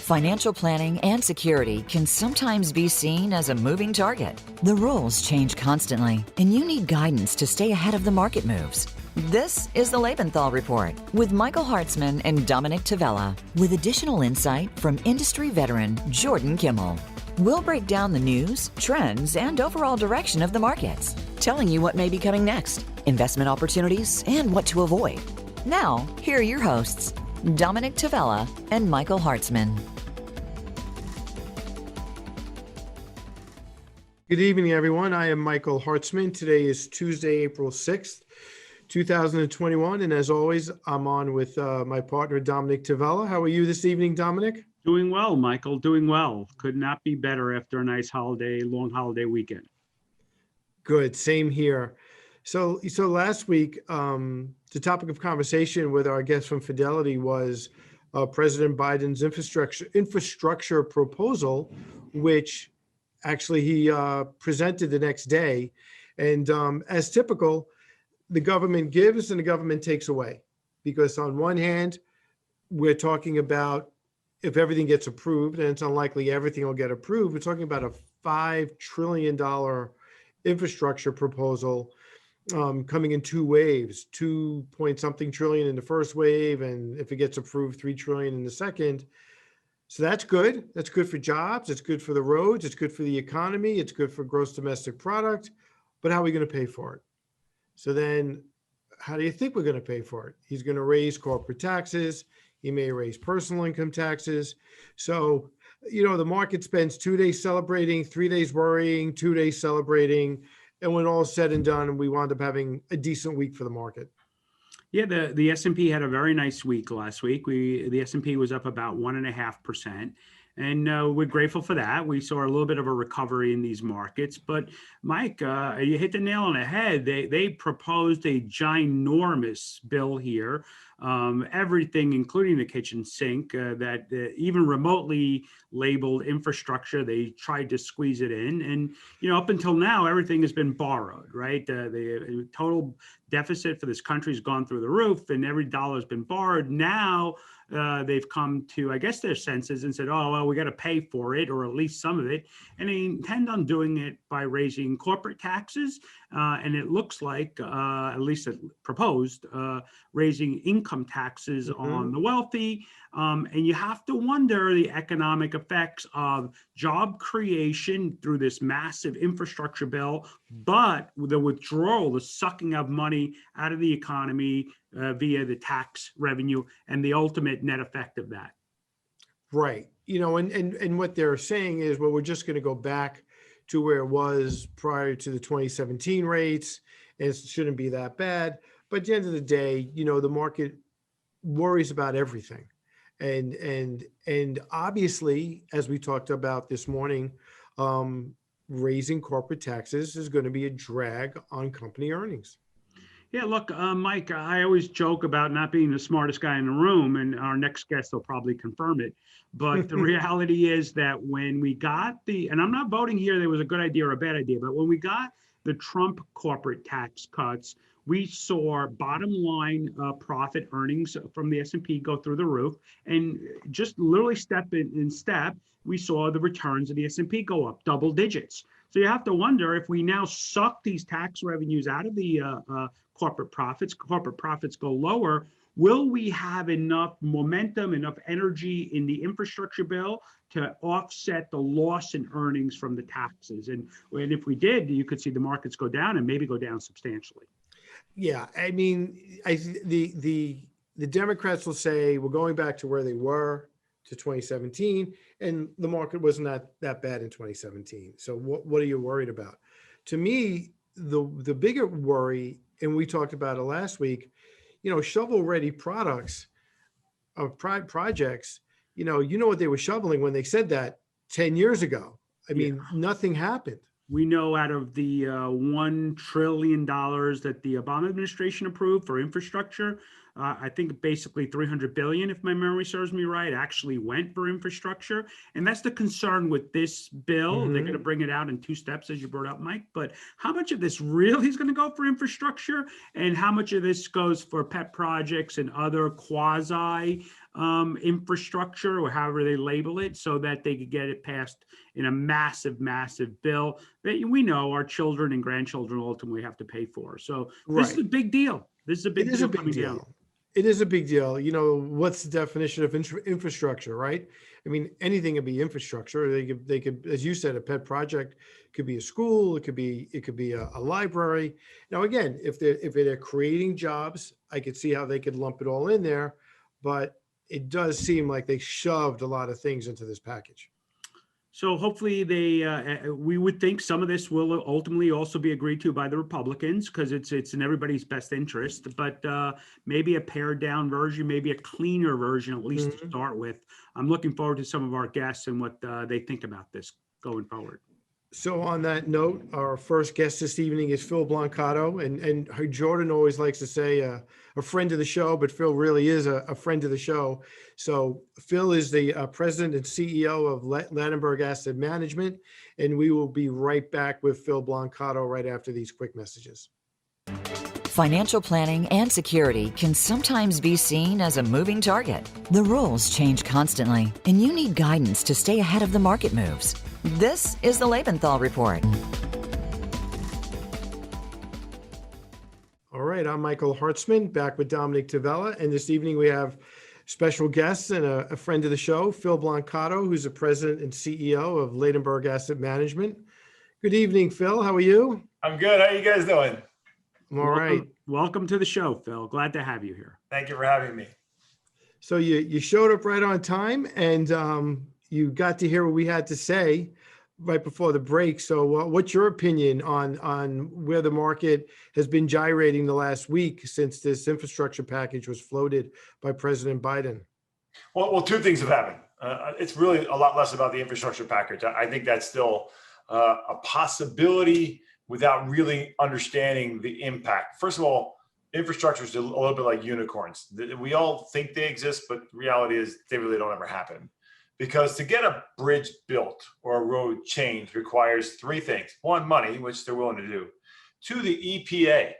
Financial planning and security can sometimes be seen as a moving target. The rules change constantly, and you need guidance to stay ahead of the market moves. This is the Lebenthal Report with Michael Hartzman and Dominick Tavella, with additional insight from industry veteran Jordan Kimmel. We'll break down the news, trends, and overall direction of the markets, telling you what may be coming next, investment opportunities, and what to avoid. Now, here are your hosts, Dominick Tavella and Michael Hartzman. Good evening, everyone. I am Michael Hartzman. Today is Tuesday, April 6th, 2021. And as always, I'm on with my partner, Dominick Tavella. How are you this evening, Dominick? Doing well, Michael. Doing well. Could not be better after a nice holiday, long holiday weekend. Good. Same here. So last week, the topic of conversation with our guest from Fidelity was President Biden's infrastructure proposal, which actually he presented the next day. And as typical, the government gives and the government takes away. Because on one hand, we're talking about if everything gets approved, and it's unlikely everything will get approved, we're talking about a $5 trillion infrastructure proposal coming in two waves, 2-point-something trillion in the first wave, and if it gets approved, 3 trillion in the second. So that's good. That's good for jobs. It's good for the roads. It's good for the economy. It's good for gross domestic product. But how are we going to pay for it? So then how do you think we're going to pay for it? He's going to raise corporate taxes. He may raise personal income taxes. So, the market spends 2 days celebrating, 3 days worrying, 2 days celebrating. And when all is said and done, we wound up having a decent week for the market. Yeah, the S&P had a very nice week last week. The S&P was up about 1.5%. And we're grateful for that. We saw a little bit of a recovery in these markets. But Mike, you hit the nail on the head. They proposed a ginormous bill here. Everything, including the kitchen sink, that even remotely labeled infrastructure, they tried to squeeze it in. And, up until now, everything has been borrowed, right? The total deficit for this country has gone through the roof and every dollar has been borrowed. Now, they've come to, I guess, their senses and said, oh, well, we got to pay for it, or at least some of it. And they intend on doing it by raising corporate taxes. And it looks like, at least it proposed, raising income taxes on the wealthy. And you have to wonder the economic effects of job creation through this massive infrastructure bill, but the withdrawal, the sucking of money out of the economy via the tax revenue and the ultimate net effect of that. Right. And what they're saying is, well, we're just going to go back to where it was prior to the 2017 rates, and it shouldn't be that bad. But at the end of the day, the market worries about everything. And obviously, as we talked about this morning, raising corporate taxes is going to be a drag on company earnings. Yeah, look, Mike, I always joke about not being the smartest guy in the room, and our next guest will probably confirm it. But the reality is that when we got and I'm not voting here, there was a good idea or a bad idea, but when we got the Trump corporate tax cuts, we saw bottom line profit earnings from the S&P go through the roof, and just literally step in step, we saw the returns of the S&P go up double digits. So you have to wonder, if we now suck these tax revenues out of the corporate profits go lower, will we have enough momentum, enough energy in the infrastructure bill to offset the loss in earnings from the taxes? And if we did, you could see the markets go down and maybe go down substantially. Yeah, I mean, the Democrats will say we're going back to where they were to 2017, and the market wasn't that bad in 2017. So what are you worried about? To me, the bigger worry, and we talked about it last week, shovel-ready projects. You know what they were shoveling when they said that 10 years ago. I mean, nothing happened. We know out of the $1 trillion that the Obama administration approved for infrastructure, I think basically $300 billion, if my memory serves me right, actually went for infrastructure. And that's the concern with this bill. They're going to bring it out in two steps, as you brought up, Mike. But how much of this really is going to go for infrastructure, and how much of this goes for pet projects and other quasi infrastructure, or however they label it, so that they could get it passed in a massive, massive bill that we know our children and grandchildren ultimately have to pay for. So this is Right. a big deal. This is a It big is a deal big coming down. deal. It is a big deal. What's the definition of infrastructure, right? I mean, anything could be infrastructure. They could, as you said, a pet project could be a school. It could be a library. Now, again, if they're creating jobs, I could see how they could lump it all in there, but it does seem like they shoved a lot of things into this package. So hopefully we would think some of this will ultimately also be agreed to by the Republicans, because it's in everybody's best interest, but maybe a pared down version, maybe a cleaner version, at least to start with. I'm looking forward to some of our guests and what they think about this going forward. So on that note, our first guest this evening is Phil Blancato, and Jordan always likes to say a friend of the show, but Phil really is a friend of the show. So Phil is the president and CEO of Ladenburg Asset Management, and we will be right back with Phil Blancato right after these quick messages. Financial planning and security can sometimes be seen as a moving target. The rules change constantly, and you need guidance to stay ahead of the market moves. This is the Lebenthal Report. All right, I'm Michael Hartzman, back with Dominick Tavella, and this evening we have special guests and a friend of the show, Phil Blancato, who's the president and CEO of Ladenburg Asset Management. Good evening, Phil. How are you? I'm good. How are you guys doing? I'm all right. Welcome to the show, Phil. Glad to have you here. Thank you for having me. So you showed up right on time, and you got to hear what we had to say right before the break. So what's your opinion on where the market has been gyrating the last week since this infrastructure package was floated by President Biden? Well, two things have happened. It's really a lot less about the infrastructure package. I think that's still a possibility without really understanding the impact. First of all, infrastructure is a little bit like unicorns. We all think they exist, but the reality is they really don't ever happen. Because to get a bridge built or a road changed requires three things. One, money, which they're willing to do. Two, the EPA.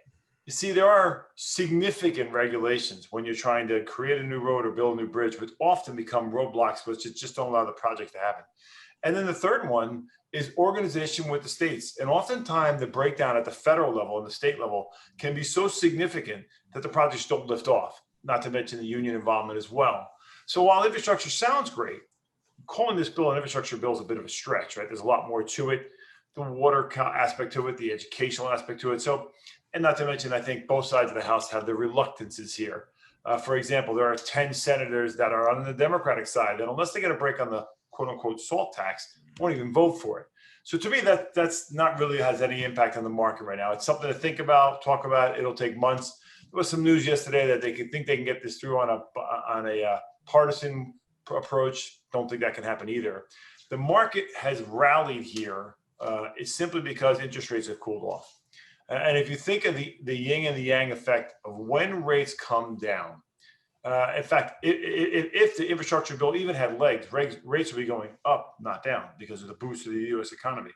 You see, there are significant regulations when you're trying to create a new road or build a new bridge, which often become roadblocks, which just don't allow the project to happen. And then the third one is organization with the states. And oftentimes the breakdown at the federal level and the state level can be so significant that the projects don't lift off, not to mention the union involvement as well. So while infrastructure sounds great, calling this bill an infrastructure bill is a bit of a stretch, right? There's a lot more to it, the water aspect to it, the educational aspect to it. So, and not to mention, I think both sides of the House have their reluctances here. For example, there are 10 senators that are on the Democratic side that, unless they get a break on the quote unquote salt tax, won't even vote for it. So to me, that's not really has any impact on the market right now. It's something to think about, talk about. It'll take months. There was some news yesterday that they think they can get this through on a partisan approach. Don't think that can happen either. The market has rallied here. It's simply because interest rates have cooled off. And if you think of the yin and the yang effect of when rates come down, in fact, if the infrastructure bill even had legs, rates would be going up, not down, because of the boost to the U.S. economy.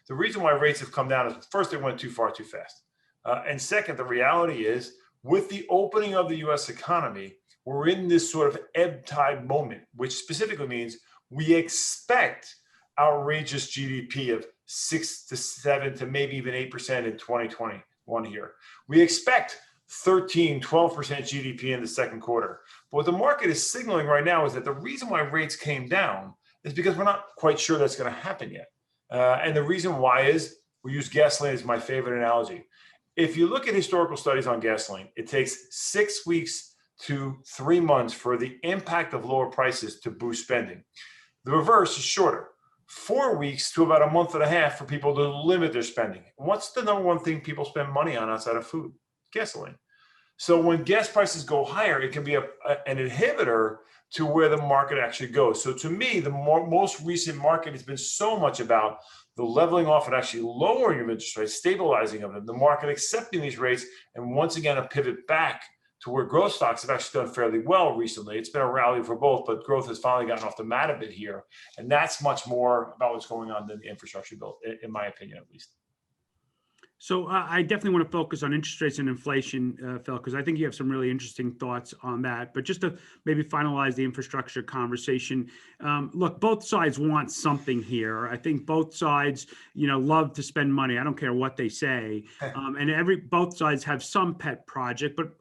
The reason why rates have come down is, first, they went too far too fast. And second, the reality is, with the opening of the U.S. economy, we're in this sort of ebb tide moment, which specifically means we expect outrageous GDP of 6 to 7 to maybe even 8% in 2021 here. We expect 13, 12% GDP in the second quarter. But what the market is signaling right now is that the reason why rates came down is because we're not quite sure that's going to happen yet. And the reason why is, we use gasoline as my favorite analogy. If you look at historical studies on gasoline, it takes 6 weeks to 3 months for the impact of lower prices to boost spending. The reverse is shorter, 4 weeks to about a month and a half for people to limit their spending. What's the number one thing people spend money on outside of food? Gasoline. So when gas prices go higher, it can be an inhibitor to where the market actually goes. So to me, the most recent market has been so much about the leveling off and actually lowering of interest rates, stabilizing of them, the market accepting these rates, and once again, a pivot back to where growth stocks have actually done fairly well recently. It's been a rally for both, but growth has finally gotten off the mat a bit here. And that's much more about what's going on than the infrastructure bill, in my opinion, at least. So I definitely want to focus on interest rates and inflation, Phil, because I think you have some really interesting thoughts on that. But just to maybe finalize the infrastructure conversation, look, both sides want something here. I think both sides, love to spend money. I don't care what they say, and both sides have some pet project, but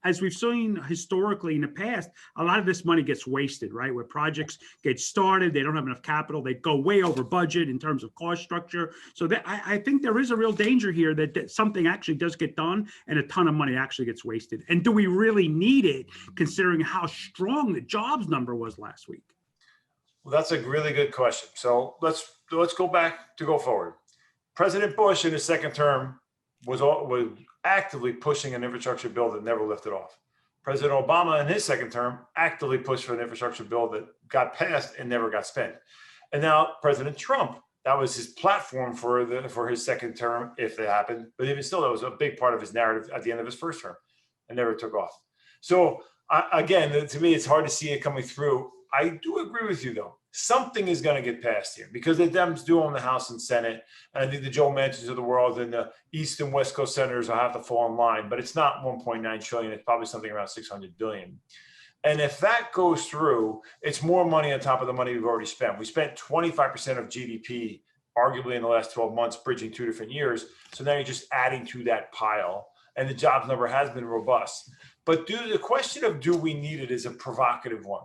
as we've seen historically in the past, a lot of this money gets wasted, right? Where projects get started, they don't have enough capital, they go way over budget in terms of cost structure. So I think there is a real danger here that something actually does get done and a ton of money actually gets wasted. And do we really need it, considering how strong the jobs number was last week? Well, that's a really good question. So let's go back to go forward. President Bush in his second term was actively pushing an infrastructure bill that never lifted off. President Obama in his second term actively pushed for an infrastructure bill that got passed and never got spent. And now President Trump, that was his platform for his second term, if it happened. But even still, that was a big part of his narrative at the end of his first term and never took off. So again, to me, it's hard to see it coming through. I do agree with you, though. Something is going to get passed here because the Dems do own the House and Senate. And I think the Joe Manchins of the world and the East and West Coast senators will have to fall in line. But it's not 1.9 trillion. It's probably something around 600 billion. And if that goes through, it's more money on top of the money we've already spent. We spent 25% of GDP, arguably in the last 12 months, bridging 2 different years. So now you're just adding to that pile. And the jobs number has been robust. But the question of do we need it is a provocative one.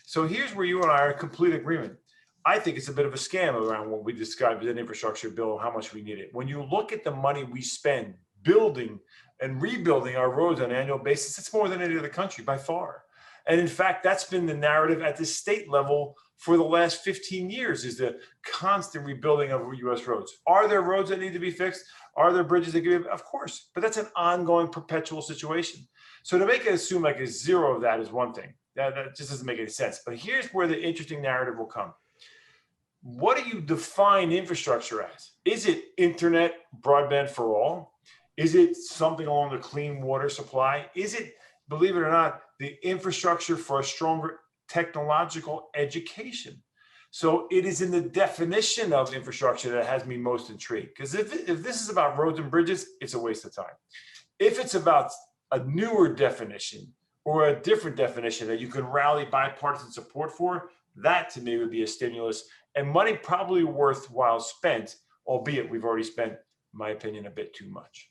So here's where you and I are in complete agreement. I think it's a bit of a scam around what we described as an infrastructure bill, how much we need it. When you look at the money we spend building and rebuilding our roads on an annual basis, it's more than any other country by far. And in fact, that's been the narrative at the state level for the last 15 years, is the constant rebuilding of U.S. roads. Are there roads that need to be fixed? Are there bridges that can be? Of course, but that's an ongoing, perpetual situation. So to make it assume like a zero of that is one thing. That just doesn't make any sense. But here's where the interesting narrative will come. What do you define infrastructure as? Is it internet, broadband for all? Is it something along the clean water supply? Is it, believe it or not, the infrastructure for a stronger technological education? So it is in the definition of infrastructure that has me most intrigued. Because if this is about roads and bridges, it's a waste of time. If it's about a newer definition or a different definition that you can rally bipartisan support for, that to me would be a stimulus and money probably worthwhile spent, albeit we've already spent, in my opinion, a bit too much.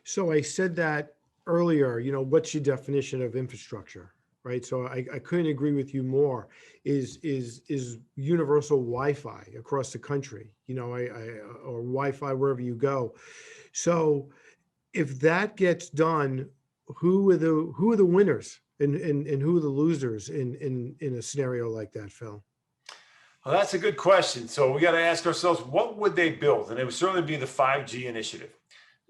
So I said that earlier, what's your definition of infrastructure, right? So I couldn't agree with you more. Is universal Wi-Fi across the country, or Wi-Fi wherever you go. So if that gets done, who are the winners and who are the losers in a scenario like that, Phil? Well, that's a good question. So we got to ask ourselves, what would they build? And it would certainly be the 5G initiative.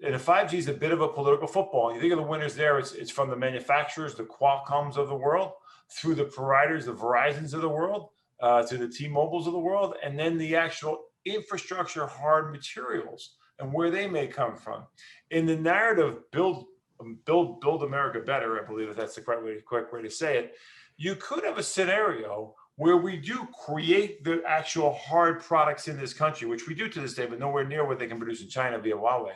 And the 5G is a bit of a political football. You think of the winners there, it's from the manufacturers, the Qualcomms of the world, through the providers, the Verizons of the world, to the T-Mobiles of the world, and then the actual infrastructure hard materials and where they may come from. In the narrative, build America better, I believe that's the correct way to say it, you could have a scenario where we do create the actual hard products in this country, which we do to this day, but nowhere near what they can produce in China via Huawei.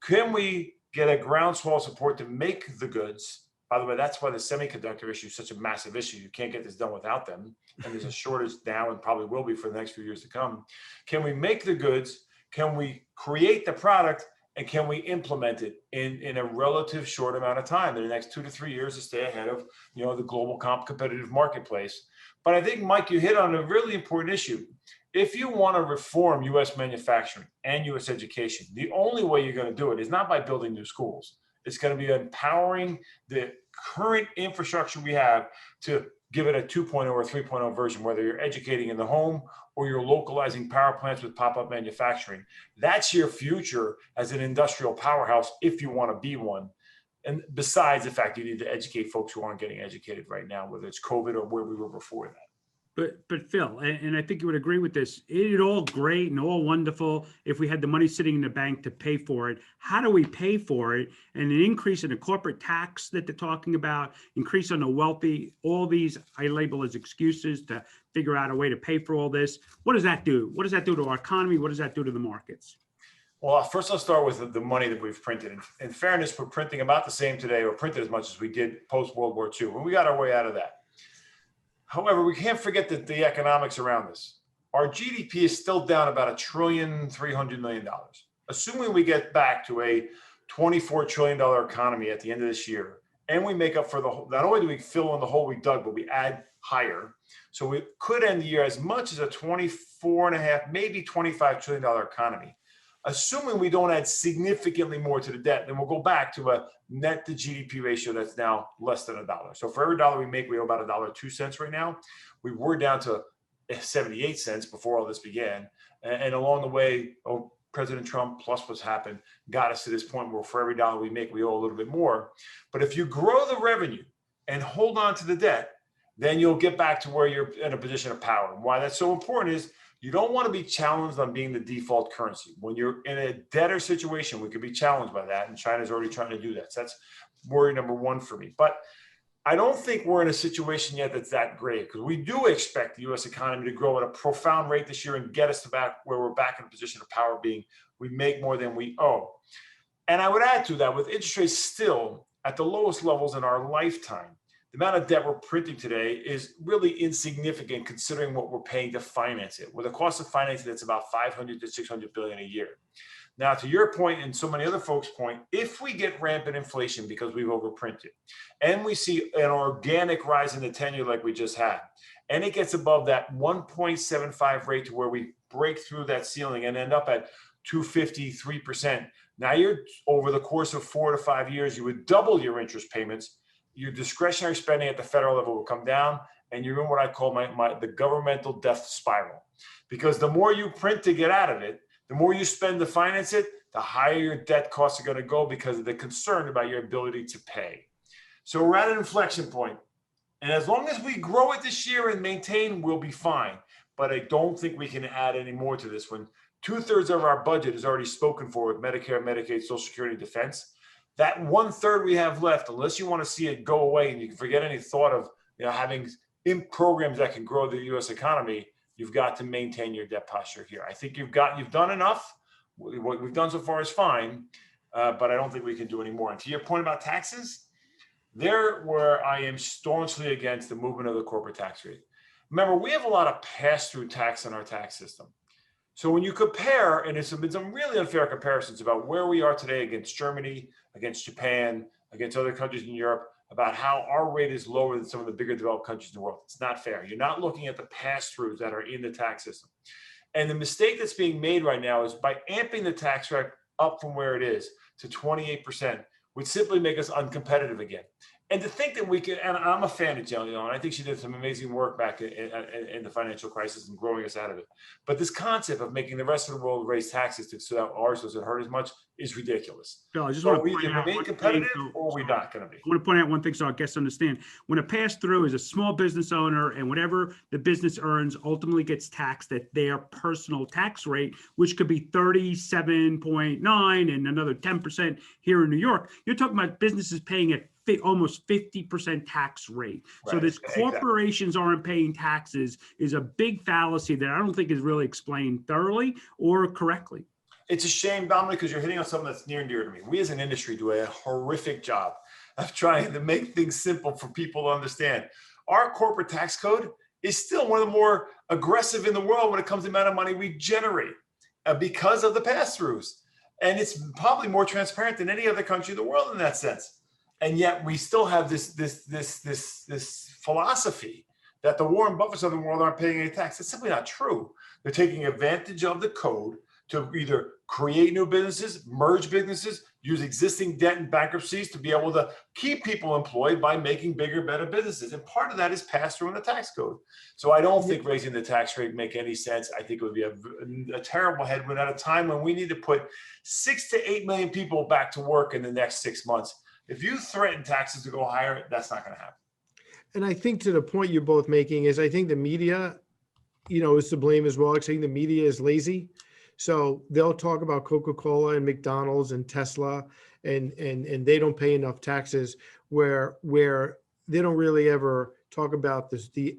Can we get a groundswell support to make the goods? By the way, that's why the semiconductor issue is such a massive issue. You can't get this done without them. And there's a shortage now and probably will be for the next few years to come. Can we make the goods? Can we create the product? And can we implement it in a relative short amount of time in the next 2 to 3 years to stay ahead of the global competitive marketplace? But I think, Mike, you hit on a really important issue. If you want to reform U.S. manufacturing and U.S. education, the only way you're going to do it is not by building new schools. It's going to be empowering the current infrastructure we have to give it a 2.0 or 3.0 version, whether you're educating in the home or you're localizing power plants with pop-up manufacturing. That's your future as an industrial powerhouse if you want to be one. And besides the fact you need to educate folks who aren't getting educated right now, whether it's COVID or where we were before that. But Phil, and I think you would agree with this, it's all great and all wonderful if we had the money sitting in the bank to pay for it. How do we pay for it? And an increase in the corporate tax that they're talking about, increase on the wealthy, all these I label as excuses to figure out a way to pay for all this. What does that do? What does that do to our economy? What does that do to the markets? Well, first I'll start with the money that we've printed. In fairness, we're printing about the same today, or printed as much as we did post-World War II, and we got our way out of that. However, we can't forget that the economics around this. Our GDP is still down about $1.3 trillion. Assuming we get back to a $24 trillion economy at the end of this year, and we make up for the whole, not only do we fill in the hole we dug, but we add higher. So we could end the year as much as a 24.5, maybe $25 trillion economy. Assuming we don't add significantly more to the debt, then we'll go back to a net to GDP ratio that's now less than $1. So for every dollar we make, we owe about $1.02 right now. We were down to 78 cents before all this began. And along the way, President Trump plus what's happened got us to this point where for every dollar we make, we owe a little bit more. But if you grow the revenue and hold on to the debt, then you'll get back to where you're in a position of power. And why that's so important is you don't want to be challenged on being the default currency. When you're in a debtor situation, we could be challenged by that. And China's already trying to do that. So that's worry number one for me. But I don't think we're in a situation yet that's that great, because we do expect the U.S. economy to grow at a profound rate this year and get us to back where we're back in a position of power, being we make more than we owe. And I would add to that, with interest rates still at the lowest levels in our lifetime, the amount of debt we're printing today is really insignificant considering what we're paying to finance it. With a cost of financing that's about $500 to $600 billion a year. Now, to your point and so many other folks' point, if we get rampant inflation because we've overprinted, and we see an organic rise in the 10-year like we just had, and it gets above that 1.75 rate to where we break through that ceiling and end up at 2.53%. Now you're, over the course of 4 to 5 years, you would double your interest payments. Your discretionary spending at the federal level will come down, and you're in what I call the governmental death spiral. Because the more you print to get out of it, the more you spend to finance it, the higher your debt costs are going to go because of the concern about your ability to pay. So we're at an inflection point. And as long as we grow it this year and maintain, we'll be fine. But I don't think we can add any more to this when 2/3 of our budget is already spoken for with Medicare, Medicaid, Social Security, Defense. That 1/3 we have left, unless you want to see it go away and you can forget any thought of having programs that can grow the U.S. economy, you've got to maintain your debt posture here. I think you've done enough. What we've done so far is fine, but I don't think we can do any more. And to your point about taxes, there where I am staunchly against the movement of the corporate tax rate. Remember, we have a lot of pass-through tax in our tax system. So when you compare, and it's been some really unfair comparisons about where we are today against Germany, against Japan, against other countries in Europe, about how our rate is lower than some of the bigger developed countries in the world. It's not fair. You're not looking at the pass-throughs that are in the tax system. And the mistake that's being made right now is by amping the tax rate up from where it is to 28%, would simply make us uncompetitive again. And to think that we can, and I'm a fan of Jill, and I think she did some amazing work back in the financial crisis and growing us out of it. But this concept of making the rest of the world raise taxes so that ours doesn't hurt as much is ridiculous. Bill, I just So want to we point either out remain one competitive thing, or we're not going to be. I want to point out one thing so our guests understand. When a pass-through is a small business owner and whatever the business earns ultimately gets taxed at their personal tax rate, which could be 37.9 and another 10% here in New York, you're talking about businesses paying at almost 50% tax rate. Right. So this corporations aren't paying taxes is a big fallacy that I don't think is really explained thoroughly or correctly. It's a shame, Dominick, because you're hitting on something that's near and dear to me. We as an industry do a horrific job of trying to make things simple for people to understand. Our corporate tax code is still one of the more aggressive in the world when it comes to the amount of money we generate because of the pass-throughs. And it's probably more transparent than any other country in the world in that sense. And yet we still have this philosophy that the Warren Buffetts of the world aren't paying any tax. It's simply not true. They're taking advantage of the code to either create new businesses, merge businesses, use existing debt and bankruptcies to be able to keep people employed by making bigger, better businesses. And part of that is passed through in the tax code. So I don't think raising the tax rate make any sense. I think it would be a terrible headwind at a time when we need to put 6 to 8 million people back to work in the next 6 months. If you threaten taxes to go higher, that's not going to happen. And I think to the point you're both making is I think the media, is to blame as well. I think the media is lazy. So they'll talk about Coca-Cola and McDonald's and Tesla and they don't pay enough taxes where they don't really ever talk about this. The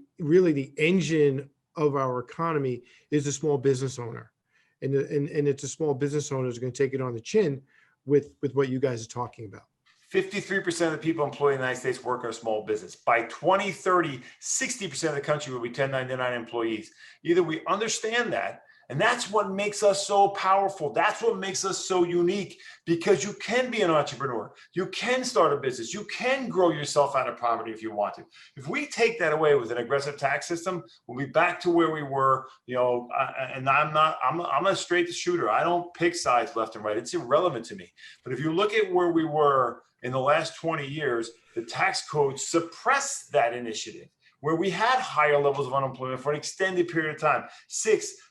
engine of our economy is the small business owner. and it's a small business owners are going to take it on the chin with what you guys are talking about. 53% of the people employed in the United States work in a small business. By 2030, 60% of the country will be 1099 employees. Either we understand that, and that's what makes us so powerful. That's what makes us so unique, because you can be an entrepreneur. You can start a business. You can grow yourself out of poverty if you want to. If we take that away with an aggressive tax system, we'll be back to where we were, and I'm a straight shooter. I don't pick sides left and right. It's irrelevant to me. But if you look at where we were in the last 20 years, the tax code suppressed that initiative, where we had higher levels of unemployment for an extended period of time.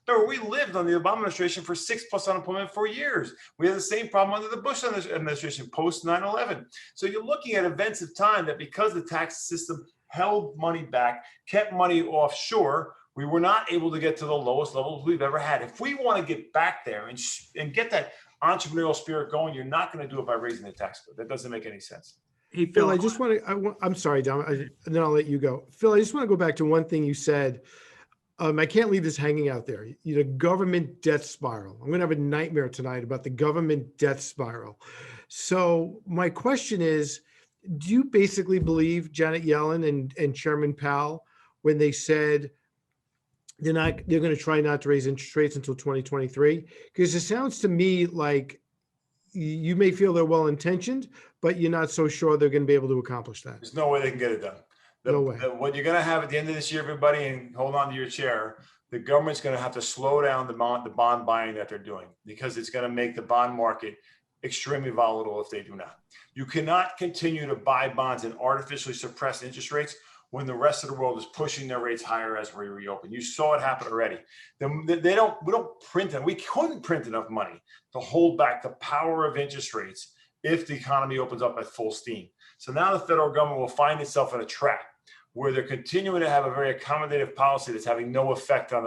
Remember, we lived on the Obama administration for 6+ unemployment for years. We had the same problem under the Bush administration post 9/11. So you're looking at events of time that, because the tax system held money back, kept money offshore, we were not able to get to the lowest levels we've ever had. If we want to get back there and get that entrepreneurial spirit going, you're not going to do it by raising the tax code. That doesn't make any sense. Hey, Phil, I just want to, I'm sorry, Dom, and then I'll let you go. Phil, I just want to go back to one thing you said. I can't leave this hanging out there. The government death spiral. I'm going to have a nightmare tonight about the government death spiral. So my question is, do you basically believe Janet Yellen and Chairman Powell when they said they're going to try not to raise interest rates until 2023? Because it sounds to me like you may feel they're well-intentioned, but you're not so sure they're going to be able to accomplish that. There's no way they can get it done. No way. What you're going to have at the end of this year, everybody, and hold on to your chair, the government's going to have to slow down the bond buying that they're doing, because it's going to make the bond market extremely volatile if they do not. You cannot continue to buy bonds and artificially suppress interest rates when the rest of the world is pushing their rates higher as we reopen. You saw it happen already. We don't print them. We couldn't print enough money to hold back the power of interest rates if the economy opens up at full steam. So now the federal government will find itself in a trap where they're continuing to have a very accommodative policy that's having no effect on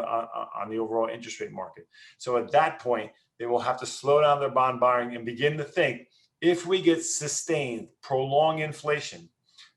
the overall interest rate market. So at that point, they will have to slow down their bond buying and begin to think, if we get sustained, prolonged inflation,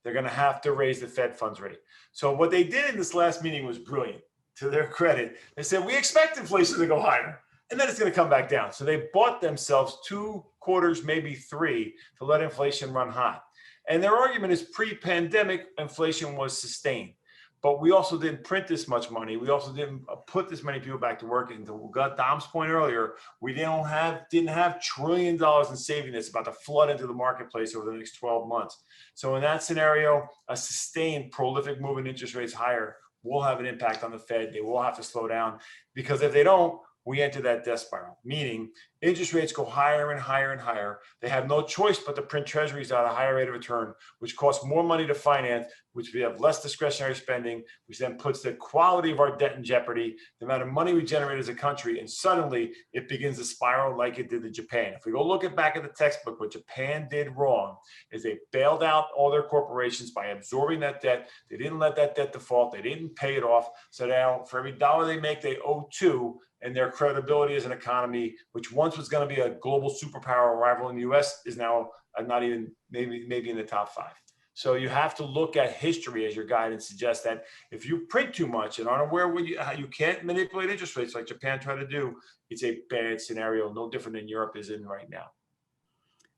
they're going to have to raise the Fed funds rate. So what they did in this last meeting was brilliant. To their credit, they said, we expect inflation to go higher, and then it's going to come back down. So they bought themselves 2 quarters, maybe 3, to let inflation run hot. And their argument is pre-pandemic inflation was sustained, but we also didn't print this much money. We also didn't put this many people back to work. And to Dom's point earlier, we didn't have $1 trillion in savings that's about to flood into the marketplace over the next 12 months. So in that scenario, a sustained prolific move in interest rates higher will have an impact on the Fed. They will have to slow down, because if they don't, we enter that death spiral, meaning interest rates go higher and higher and higher. They have no choice but to print treasuries at a higher rate of return, which costs more money to finance, which we have less discretionary spending, which then puts the quality of our debt in jeopardy, the amount of money we generate as a country, and suddenly it begins to spiral like it did to Japan. If we go look back at the textbook, what Japan did wrong is they bailed out all their corporations by absorbing that debt. They didn't let that debt default. They didn't pay it off. So now for every dollar they make, they owe 2. And their credibility as an economy, which once was going to be a global superpower rival in the U.S., is now not even maybe in the top 5. So you have to look at history as your guide and suggest that if you print too much and aren't aware when you can't manipulate interest rates like Japan tried to do, it's a bad scenario, no different than Europe is in right now.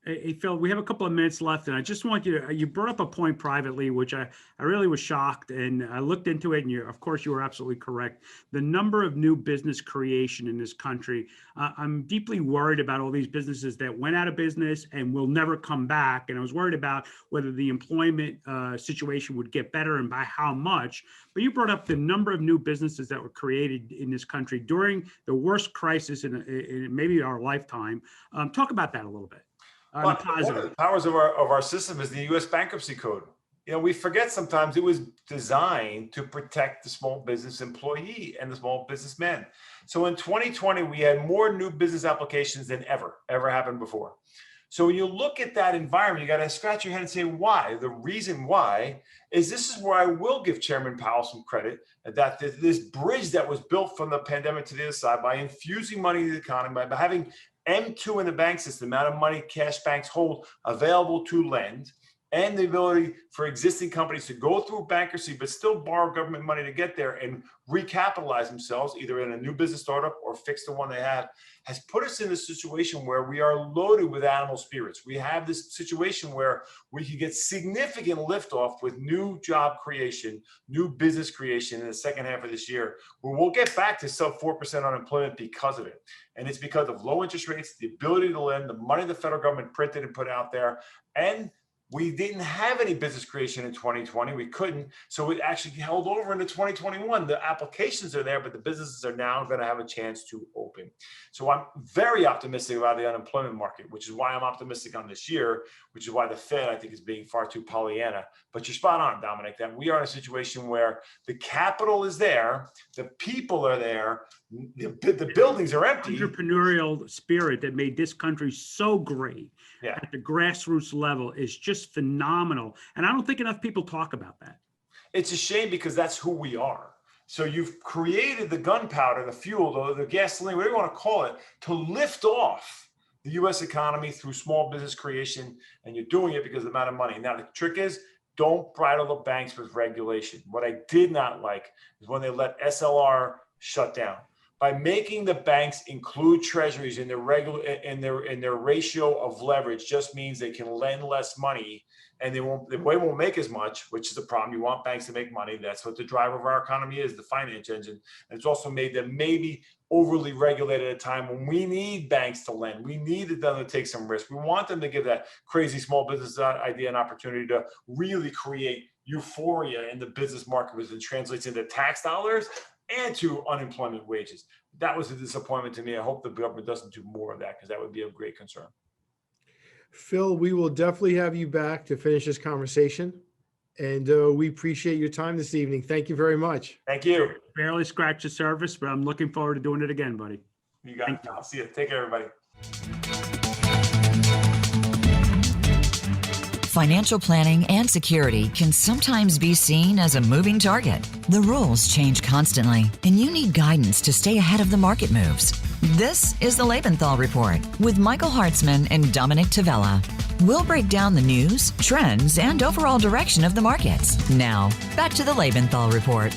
Hey, Phil, we have a couple of minutes left, and I just want you brought up a point privately, which I really was shocked, and I looked into it, and of course, you were absolutely correct. The number of new business creation in this country, I'm deeply worried about all these businesses that went out of business and will never come back, and I was worried about whether the employment situation would get better and by how much. But you brought up the number of new businesses that were created in this country during the worst crisis in maybe our lifetime. Talk about that a little bit. One of the powers of our system is the U.S. bankruptcy code. We forget sometimes it was designed to protect the small business employee and the small businessman. So in 2020, we had more new business applications than ever happened before. So when you look at that environment, you got to scratch your head and say, why? The reason why is this is where I will give Chairman Powell some credit, that this bridge that was built from the pandemic to the other side by infusing money into the economy, by having M2 in the bank system, the amount of money cash banks hold available to lend, and the ability for existing companies to go through bankruptcy, but still borrow government money to get there and recapitalize themselves, either in a new business startup or fix the one they have, has put us in a situation where we are loaded with animal spirits. We have this situation where we can get significant liftoff with new job creation, new business creation in the second half of this year, where we'll get back to sub 4% unemployment because of it. And it's because of low interest rates, the ability to lend, the money the federal government printed and put out there, and we didn't have any business creation in 2020. We couldn't. So it actually held over into 2021. The applications are there, but the businesses are now going to have a chance to open. So I'm very optimistic about the unemployment market, which is why I'm optimistic on this year, which is why the Fed, I think, is being far too Pollyanna. But you're spot on, Dominic, that we are in a situation where the capital is there, the people are there, the buildings are empty. Entrepreneurial spirit that made this country so great at the grassroots level is just phenomenal. And I don't think enough people talk about that. It's a shame because that's who we are. So you've created the gunpowder, the fuel, the gasoline, whatever you want to call it, to lift off the U.S. economy through small business creation. And you're doing it because of the amount of money. Now, the trick is, don't bridle the banks with regulation. What I did not like is when they let SLR shut down. By making the banks include treasuries in their ratio of leverage just means they can lend less money and they won't make as much, which is a problem. You want banks to make money. That's what the driver of our economy is, the finance engine. And it's also made them maybe overly regulated at a time when we need banks to lend. We need them to take some risk. We want them to give that crazy small business idea an opportunity to really create euphoria in the business market, which then translates into tax dollars and to unemployment wages. That was a disappointment to me. I hope the government doesn't do more of that because that would be of great concern. Phil, we will definitely have you back to finish this conversation. And we appreciate your time this evening. Thank you very much. Thank you. Barely scratched the surface, but I'm looking forward to doing it again, buddy. You got it. I'll see you. Take care, everybody. Financial planning and security can sometimes be seen as a moving target. The rules change constantly, and you need guidance to stay ahead of the market moves. This is the Lebenthal Report with Michael Hartzman and Dominick Tavella. We'll break down the news, trends, and overall direction of the markets. Now, back to the Lebenthal Report.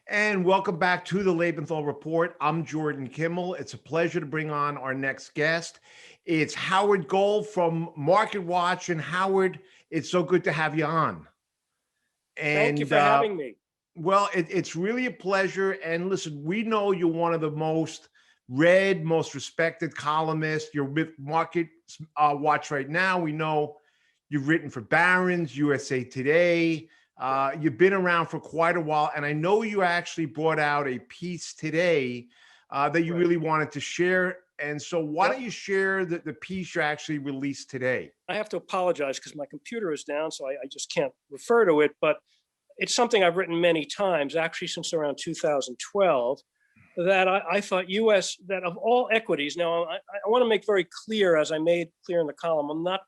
And welcome back to the Lebenthal Report. I'm Jordan Kimmel. It's a pleasure to bring on our next guest. It's Howard Gold from MarketWatch. And Howard, it's so good to have you on. And thank you for having me. Well, it's really a pleasure. And listen, we know you're one of the most read, most respected columnists. You're with MarketWatch right now. We know you've written for Barron's, USA Today. You've been around for quite a while. And I know you actually brought out a piece today that you really wanted to share. And so why don't you share the piece you actually released today? I have to apologize because my computer is down, so I just can't refer to it. But it's something I've written many times, actually since around 2012, that I thought that of all equities, now I want to make very clear, as I made clear in the column, I'm not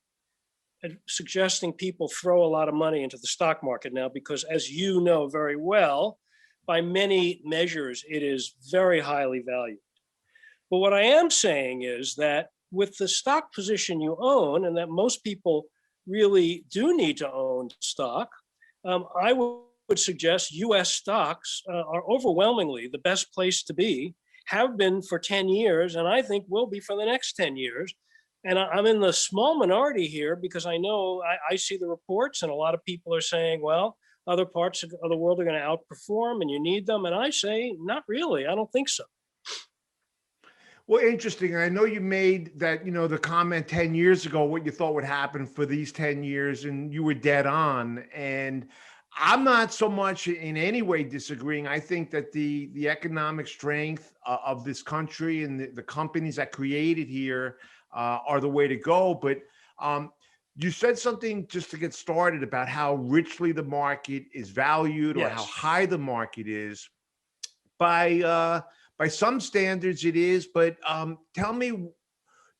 suggesting people throw a lot of money into the stock market now, because as you know very well, by many measures, it is very highly valued. But what I am saying is that with the stock position you own, and that most people really do need to own stock, I would suggest US stocks are overwhelmingly the best place to be, have been for 10 years, and I think will be for the next 10 years. And I'm in the small minority here because I know I see the reports and a lot of people are saying, well, other parts of the world are going to outperform and you need them. And I say, not really. I don't think so. Well, interesting. I know you made that, the comment 10 years ago, what you thought would happen for these 10 years, and you were dead on. And I'm not so much in any way disagreeing. I think that the economic strength of this country and the companies that created here are the way to go. But you said something just to get started about how richly the market is valued, or how high the market is. By some standards it is, but tell me,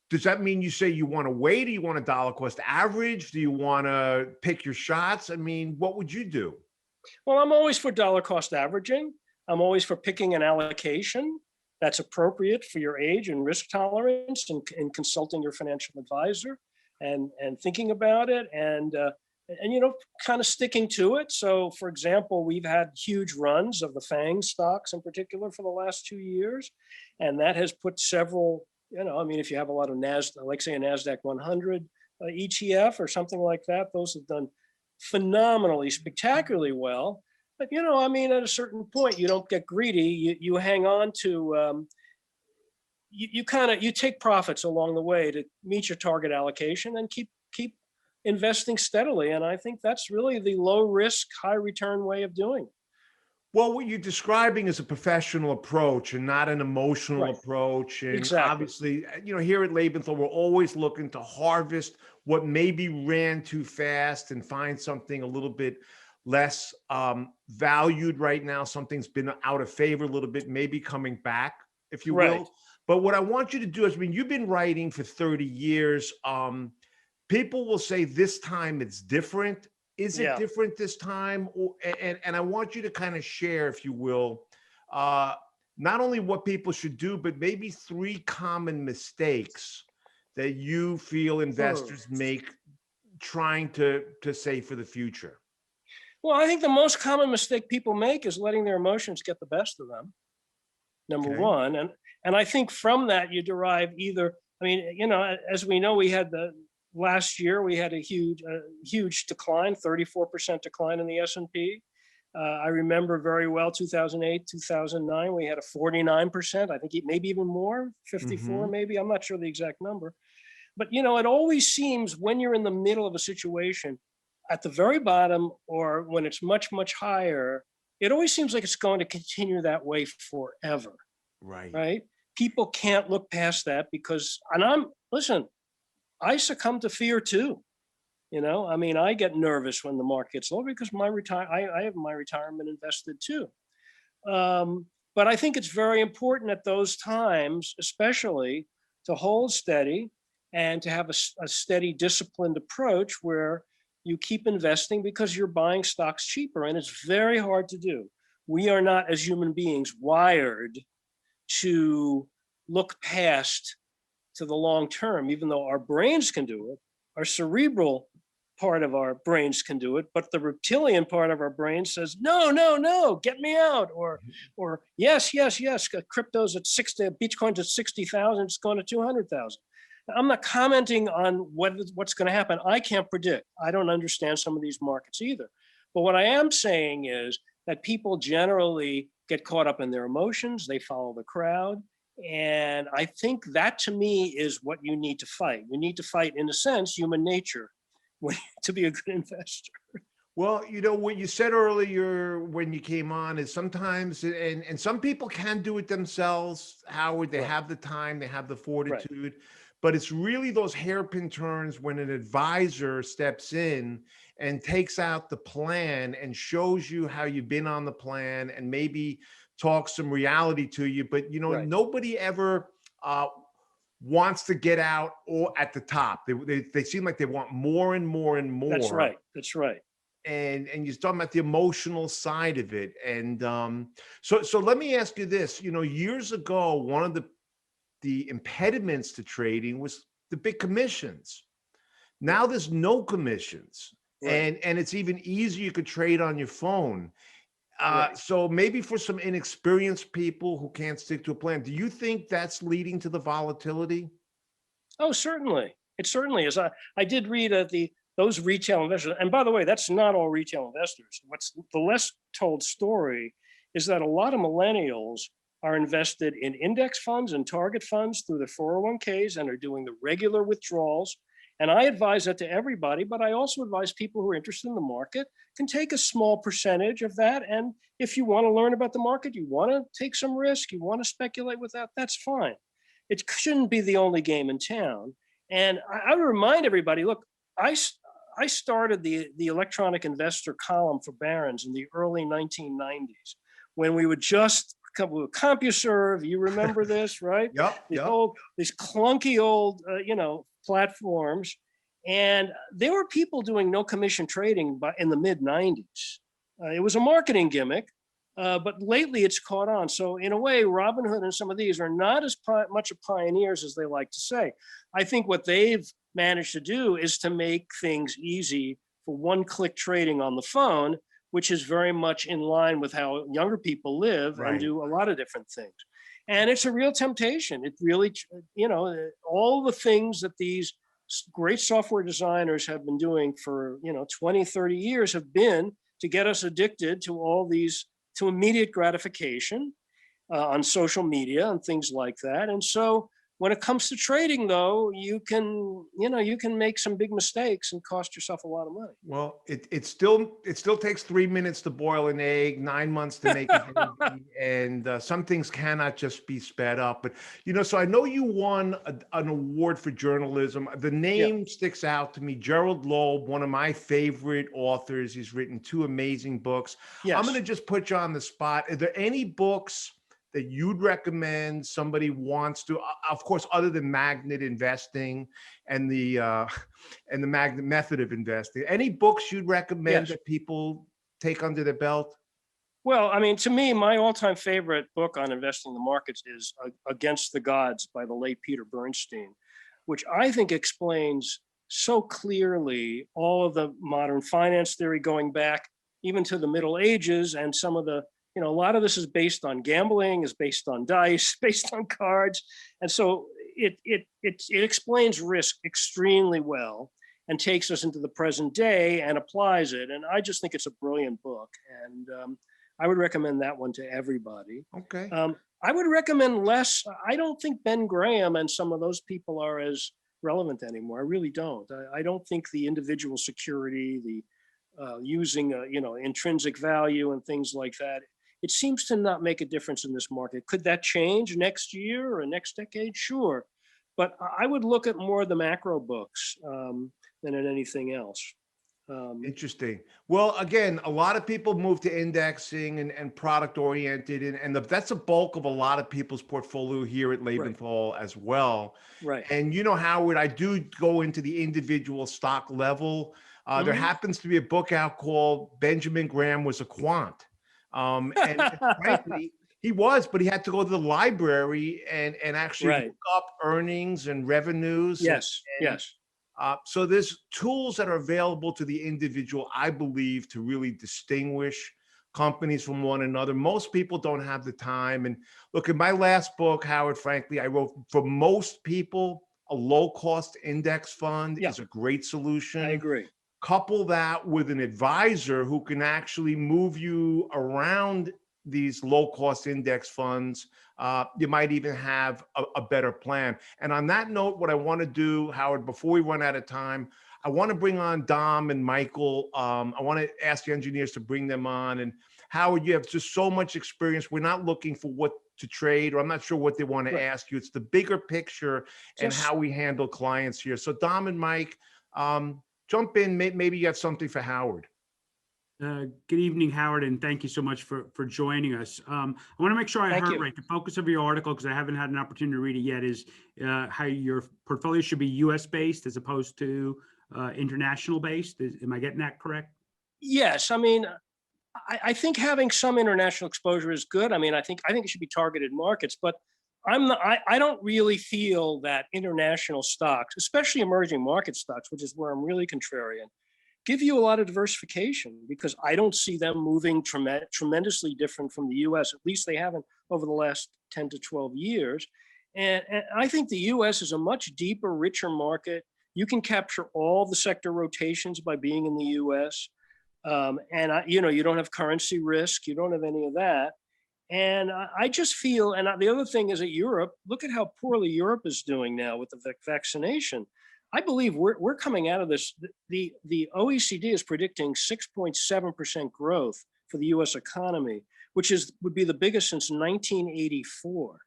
does that mean you say you want to wait? Do you want a dollar cost average? Do you want to pick your shots? I mean, what would you do? Well, I'm always for dollar cost averaging. I'm always for picking an allocation. that's appropriate for your age and risk tolerance, and consulting your financial advisor and thinking about it, and kind of sticking to it. So for example, we've had huge runs of the FANG stocks in particular for the last 2 years. And that has put several, if you have a lot of NASDAQ, like say a NASDAQ 100 ETF or something like that, those have done phenomenally, spectacularly well. But, at a certain point, you don't get greedy. You hang on to, you take profits along the way to meet your target allocation and keep investing steadily. And I think that's really the low risk, high return way of doing it. Well, what you're describing is a professional approach and not an emotional Right. approach. And Exactly. obviously, here at Lebenthal, we're always looking to harvest what maybe ran too fast and find something a little bit less valued right now. Something's been out of favor a little bit, maybe coming back, if you Right. will. But what I want you to do is, you've been writing for 30 years. People will say this time it's different. Is it Yeah. different this time? And I want you to kind of share, if you will, not only what people should do, but maybe 3 common mistakes that you feel investors make trying to save for the future. Well, I think the most common mistake people make is letting their emotions get the best of them. Number Okay. one. And I think from that you derive either, as we know, last year we had a huge decline, 34% decline in the S&P. I remember very well 2008, 2009, we had a 49%, I think maybe even more, 54 maybe, I'm not sure the exact number. But it always seems when you're in the middle of a situation at the very bottom, or when it's much, much higher, it always seems like it's going to continue that way forever. Right? People can't look past that because, listen, I succumb to fear too. I get nervous when the market gets low because I have my retirement invested too. But I think it's very important at those times, especially, to hold steady and to have a steady, disciplined approach where you keep investing because you're buying stocks cheaper, and it's very hard to do. We are not, as human beings, wired to look past to the long term, even though our brains can do it. Our cerebral part of our brains can do it, but the reptilian part of our brain says, no, get me out, or yes, crypto's at 60, Bitcoin's at 60,000, it's going to 200,000. I'm not commenting on what's going to happen. I can't predict. I don't understand some of these markets either. But what I am saying is that people generally get caught up in their emotions. They follow the crowd. And I think that, to me, is what you need to fight. You need to fight, in a sense, human nature to be a good investor. Well, what you said earlier when you came on is sometimes, and some people can do it themselves, Howard, they have the time, they have the fortitude, but it's really those hairpin turns when an advisor steps in and takes out the plan and shows you how you've been on the plan and maybe talk some reality to you. But, nobody ever wants to get out or at the top. They seem like they want more and more and more. That's right. And you're talking about the emotional side of it. And so let me ask you this. Years ago, one of the impediments to trading was the big commissions. Now there's no commissions. And it's even easier. You could trade on your phone. So maybe for some inexperienced people who can't stick to a plan, do you think that's leading to the volatility? Oh, certainly. It certainly is. I did read those retail investors, and by the way, that's not all retail investors. What's the less told story is that a lot of millennials are invested in index funds and target funds through their 401ks and are doing the regular withdrawals. And I advise that to everybody, but I also advise people who are interested in the market can take a small percentage of that. And if you want to learn about the market, you want to take some risk, you want to speculate with that, that's fine. It shouldn't be the only game in town. And I would remind everybody, look, I started the electronic investor column for Barron's in the early 1990s when we would just with CompuServe, you remember this, right? Yep. These clunky old, platforms, and there were people doing no commission trading in the mid 90s. It was a marketing gimmick, But lately it's caught on. So in a way, Robinhood and some of these are not as much of pioneers as they like to say. I think what they've managed to do is to make things easy for one-click trading on the phone, which is very much in line with how younger people live and do a lot of different things. And it's a real temptation. It really, all the things that these great software designers have been doing for, 20, 30 years have been to get us addicted to all these, to immediate gratification on social media and things like that. And so when it comes to trading, though, you can make some big mistakes and cost yourself a lot of money. Well, it still takes 3 minutes to boil an egg, 9 months to make it, and some things cannot just be sped up. But so I know you won an award for journalism. The name sticks out to me. Gerald Loeb, one of my favorite authors. He's written 2 amazing books. Yes. I'm going to just put you on the spot. Are there any books that you'd recommend somebody wants to, of course, other than magnet investing and the magnet method of investing, any books you'd recommend that people take under their belt? Well, I mean, to me, my all-time favorite book on investing in the markets is Against the Gods by the late Peter Bernstein, which I think explains so clearly all of the modern finance theory going back even to the Middle Ages, and some of the, a lot of this is based on gambling, is based on dice, based on cards. And so it explains risk extremely well and takes us into the present day and applies it. And I just think it's a brilliant book. And I would recommend that one to everybody. Okay. I would recommend less. I don't think Ben Graham and some of those people are as relevant anymore. I really don't. I don't think the individual security, the using, intrinsic value and things like that, it seems to not make a difference in this market. Could that change next year or next decade? Sure. But I would look at more of the macro books than at anything else. Interesting. Well, again, a lot of people move to indexing and product oriented, and that's a bulk of a lot of people's portfolio here at Lebenthal as well. Right. And Howard, I do go into the individual stock level. There happens to be a book out called Benjamin Graham Was a Quant. And frankly, he was, but he had to go to the library and actually look up earnings and revenues. Yes. So there's tools that are available to the individual, I believe, to really distinguish companies from one another. Most people don't have the time. And look, in my last book, Howard, frankly, I wrote, for most people, a low-cost index fund is a great solution. I agree. Couple that with an advisor who can actually move you around these low-cost index funds. You might even have a better plan. And on that note, what I want to do, Howard, before we run out of time, I want to bring on Dom and Michael. I want to ask the engineers to bring them on. And Howard, you have just so much experience. We're not looking for what to trade, or I'm not sure what they want to ask you. It's the bigger picture and how we handle clients here. So Dom and Mike, jump in. Maybe you have something for Howard. Good evening, Howard, and thank you so much for joining us. I want to make sure I heard right. The focus of your article, because I haven't had an opportunity to read it yet, is how your portfolio should be U.S. based as opposed to international based. Am I getting that correct? Yes. I mean, I think having some international exposure is good. I mean, I think it should be targeted markets, but I don't really feel that international stocks, especially emerging market stocks, which is where I'm really contrarian, give you a lot of diversification, because I don't see them moving tremendously different from the US. At least they haven't over the last 10 to 12 years. And I think the US is a much deeper, richer market. You can capture all the sector rotations by being in the US. You don't have currency risk. You don't have any of that. And I just feel, and the other thing is that Europe, look at how poorly Europe is doing now with the vaccination. I believe we're coming out of this. The OECD is predicting 6.7% growth for the US economy, which would be the biggest since 1984.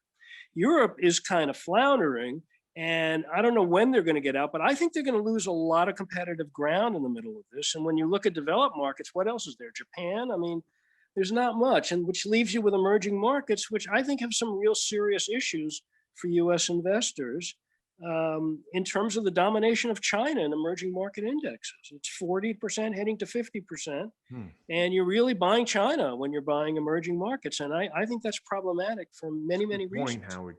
Europe is kind of floundering, and I don't know when they're going to get out, but I think they're going to lose a lot of competitive ground in the middle of this. And when you look at developed markets, what else is there? Japan? I mean, there's not much, and which leaves you with emerging markets, which I think have some real serious issues for US investors. in terms of the domination of China in emerging market indexes. It's 40% heading to 50%. And you're really buying China when you're buying emerging markets. And I think that's problematic for many, many reasons. Point, Howard.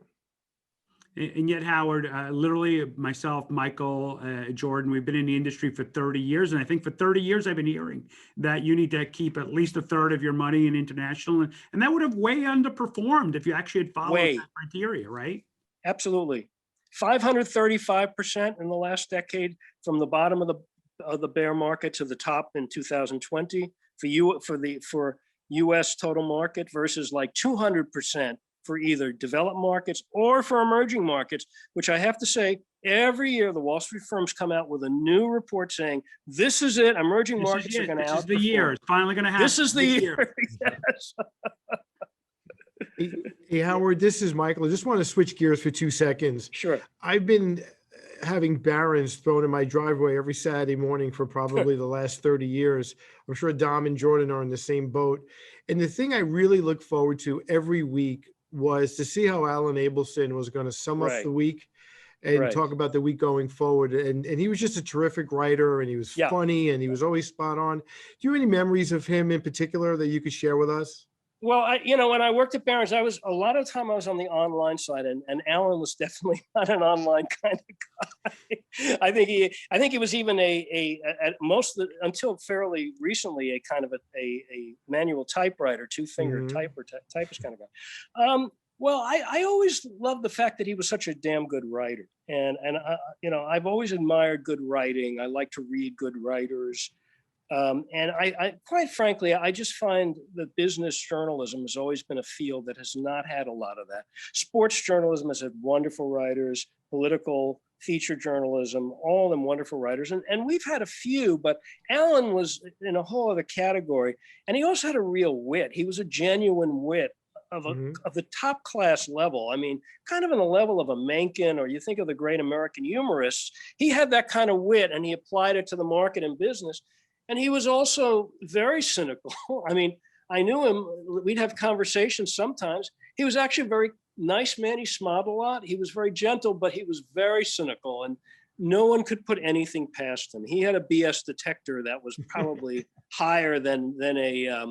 And yet, Howard, literally myself, Michael, Jordan, we've been in the industry for 30 years. And I think for 30 years, I've been hearing that you need to keep at least a third of your money in international. And that would have way underperformed if you actually had followed that criteria, right? Absolutely. 535% in the last decade, from the bottom of the bear market to the top in 2020 for US total market, versus like 200% for either developed markets or for emerging markets, which I have to say, every year the Wall Street firms come out with a new report saying, this is it, emerging markets are going to outperform. This is the year. It's finally going to happen. This is the year. Yes. Hey, Howard, this is Michael. I just want to switch gears for 2 seconds. Sure. I've been having barons thrown in my driveway every Saturday morning for probably the last 30 years. I'm sure Dom and Jordan are in the same boat. And the thing I really look forward to every week was to see how Alan Abelson was going to sum up the week and talk about the week going forward. And he was just a terrific writer, and he was funny, and he was always spot on. Do you have any memories of him in particular that you could share with us? Well, when I worked at Barron's, I was on the online side, and Alan was definitely not an online kind of guy. I think he was even until fairly recently a kind of a manual typewriter, two-finger typist kind of guy. Well, I always loved the fact that he was such a damn good writer, and I've always admired good writing. I like to read good writers. And I quite frankly, I just find that business journalism has always been a field that has not had a lot of that. Sports journalism has had wonderful writers, political feature journalism, all of them wonderful writers. And we've had a few, but Alan was in a whole other category. And he also had a real wit. He was a genuine wit of the top class level. I mean, kind of in the level of a Mencken, or you think of the great American humorists. He had that kind of wit, and he applied it to the market and business. And he was also very cynical. I mean, I knew him. We'd have conversations sometimes. He was actually a very nice man. He smiled a lot. He was very gentle, but he was very cynical, and no one could put anything past him. He had a BS detector that was probably higher than a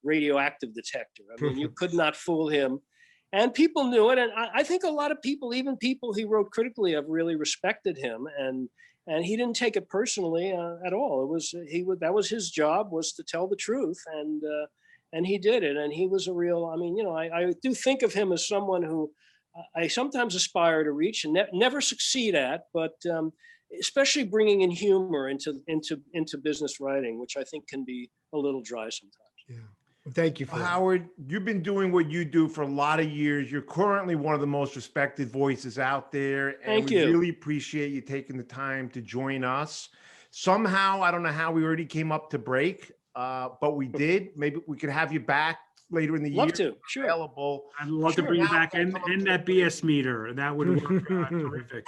radioactive detector. I mean, you could not fool him. And people knew it. And I think a lot of people, even people he wrote critically of, really respected him. And he didn't take it personally at all. That was his job, was to tell the truth, and he did it. And he was a real. I mean, I do think of him as someone who I sometimes aspire to reach and never succeed at, but especially bringing in humor into business writing, which I think can be a little dry sometimes. Yeah. Thank you for Howard. You've been doing what you do for a lot of years. You're currently one of the most respected voices out there. And Thank you. We really appreciate you taking the time to join us. Somehow, I don't know how we already came up to break, but we did. Maybe we could have you back later in the year. Love to, sure. Available. I'd love to bring you back and that BS meter. That would work terrific.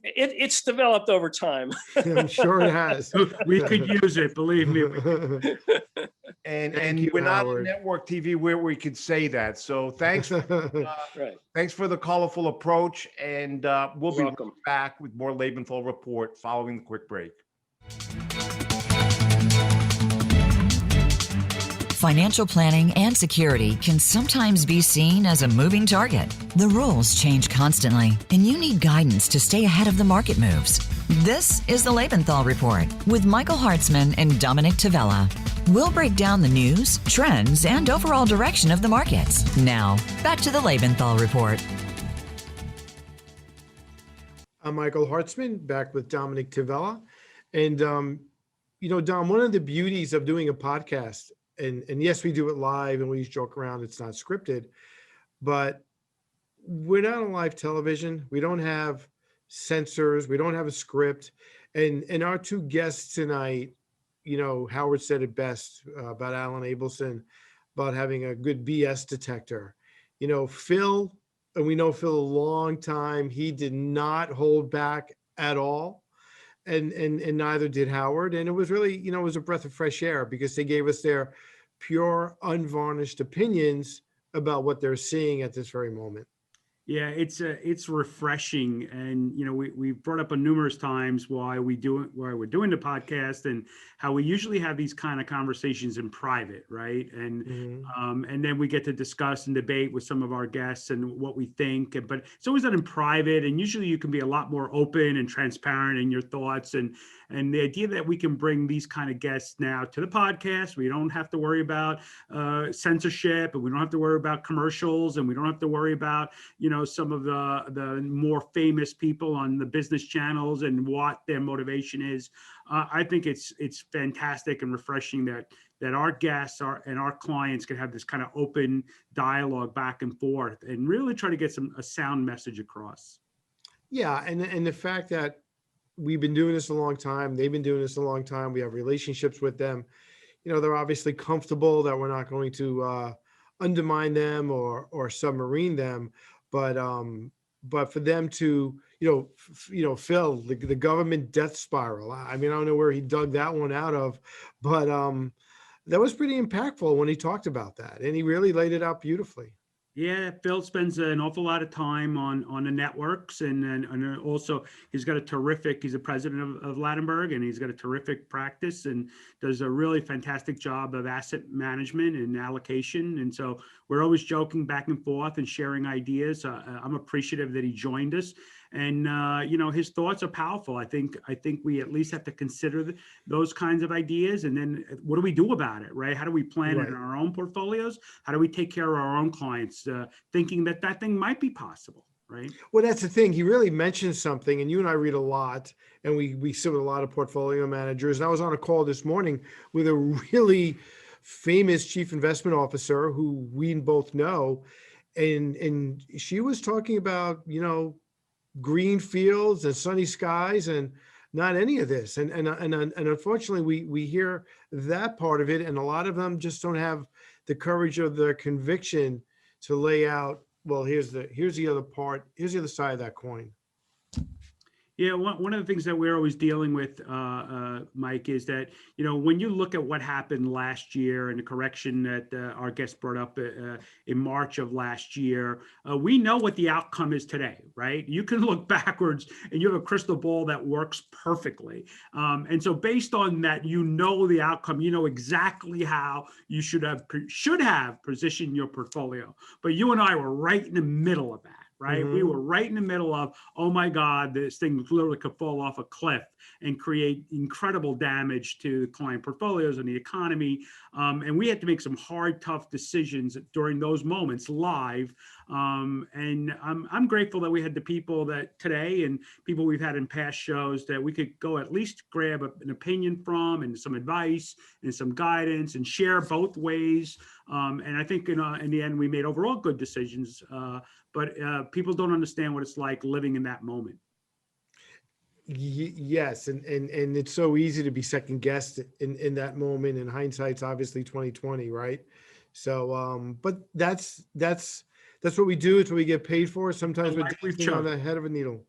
It's developed over time. I'm sure it has. We could use it, believe me. And we're not on network TV where we could say that. So thanks. Thanks for the colorful approach. And we'll be back with more Lebenthal Report following the quick break. Financial planning and security can sometimes be seen as a moving target. The rules change constantly, and you need guidance to stay ahead of the market moves. This is the Lebenthal Report with Michael Hartzman and Dominick Tavella. We'll break down the news, trends, and overall direction of the markets. Now, back to the Lebenthal Report. I'm Michael Hartzman, back with Dominick Tavella. And, Dom, one of the beauties of doing a podcast, and yes, we do it live and we joke around, it's not scripted, but we're not on live television. We don't have censors. We don't have a script. And our two guests tonight, Howard said it best about Alan Abelson, about having a good BS detector. Phil, and we know Phil a long time, he did not hold back at all. And neither did Howard. And it was really, it was a breath of fresh air because they gave us their pure, unvarnished opinions about what they're seeing at this very moment. Yeah, it's refreshing, and we've brought up numerous times why we're doing the podcast and how we usually have these kind of conversations in private, right? And then we get to discuss and debate with some of our guests and what we think. But it's always done in private, and usually you can be a lot more open and transparent in your thoughts. And the idea that we can bring these kind of guests now to the podcast, we don't have to worry about censorship, and we don't have to worry about commercials, and we don't have to worry about some of the more famous people on the business channels and what their motivation is. I think it's fantastic and refreshing that our guests and our clients can have this kind of open dialogue back and forth and really try to get a sound message across. Yeah, and the fact that we've been doing this a long time, they've been doing this a long time, we have relationships with them. They're obviously comfortable that we're not going to undermine them or submarine them. But for them to, Phil, the government death spiral. I mean, I don't know where he dug that one out of, but that was pretty impactful when he talked about that, and he really laid it out beautifully. Yeah, Phil spends an awful lot of time on the networks, and also he's the president of Ladenburg, and he's got a terrific practice and does a really fantastic job of asset management and allocation. And so we're always joking back and forth and sharing ideas. I'm appreciative that he joined us. And his thoughts are powerful. I think we at least have to consider those kinds of ideas, and then what do we do about it, right? How do we plan it in our own portfolios? How do we take care of our own clients, thinking that thing might be possible, right? Well, that's the thing. He really mentioned something, and you and I read a lot, and we sit with a lot of portfolio managers. And I was on a call this morning with a really famous chief investment officer who we both know, and she was talking about green fields and sunny skies and not any of this. And unfortunately, we hear that part of it, and a lot of them just don't have the courage or the conviction to lay out, well, here's the other part, here's the other side of that coin. Yeah, one of the things that we're always dealing with, Mike, is that, when you look at what happened last year and the correction that our guest brought up in March of last year, we know what the outcome is today, right? You can look backwards and you have a crystal ball that works perfectly. And so based on that, the outcome, exactly how you should have positioned your portfolio. But you and I were right in the middle of that. Right. Mm-hmm. We were right in the middle of, oh my God, this thing literally could fall off a cliff and create incredible damage to client portfolios and the economy. And we had to make some hard, tough decisions during those moments live. And I'm grateful that we had the people that today and people we've had in past shows that we could go at least grab an opinion from and some advice and some guidance and share both ways. And I think in the end, we made overall good decisions. But people don't understand what it's like living in that moment. Yes, and it's so easy to be second guessed in that moment. And hindsight's obviously 2020, right? So, but that's what we do. It's what we get paid for. Sometimes we're dancing on the head of a needle.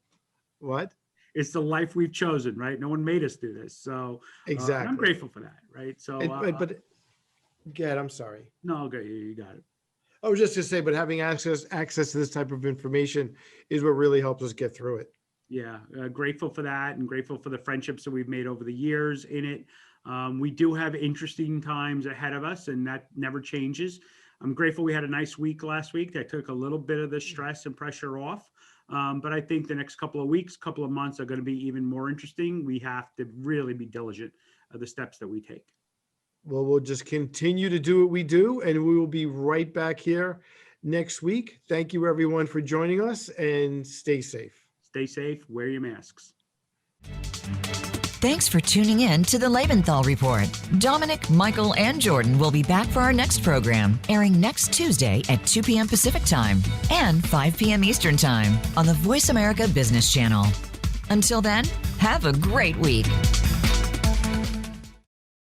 What? It's the life we've chosen, right? No one made us do this, so exactly. I'm grateful for that, right? So, but Gad, I'm sorry. No, okay, you got it. I was just to say, but having access to this type of information is what really helps us get through it. Yeah, grateful for that, and grateful for the friendships that we've made over the years in it. We do have interesting times ahead of us, and that never changes. I'm grateful we had a nice week last week that took a little bit of the stress and pressure off. But I think the next couple of weeks, couple of months are going to be even more interesting. We have to really be diligent of the steps that we take. Well, we'll just continue to do what we do, and we will be right back here next week. Thank you, everyone, for joining us, and stay safe. Stay safe. Wear your masks. Thanks for tuning in to the Lebenthal Report. Dominick, Michael, and Jordan will be back for our next program, airing next Tuesday at 2 p.m. Pacific Time and 5 p.m. Eastern Time on the Voice America Business Channel. Until then, have a great week.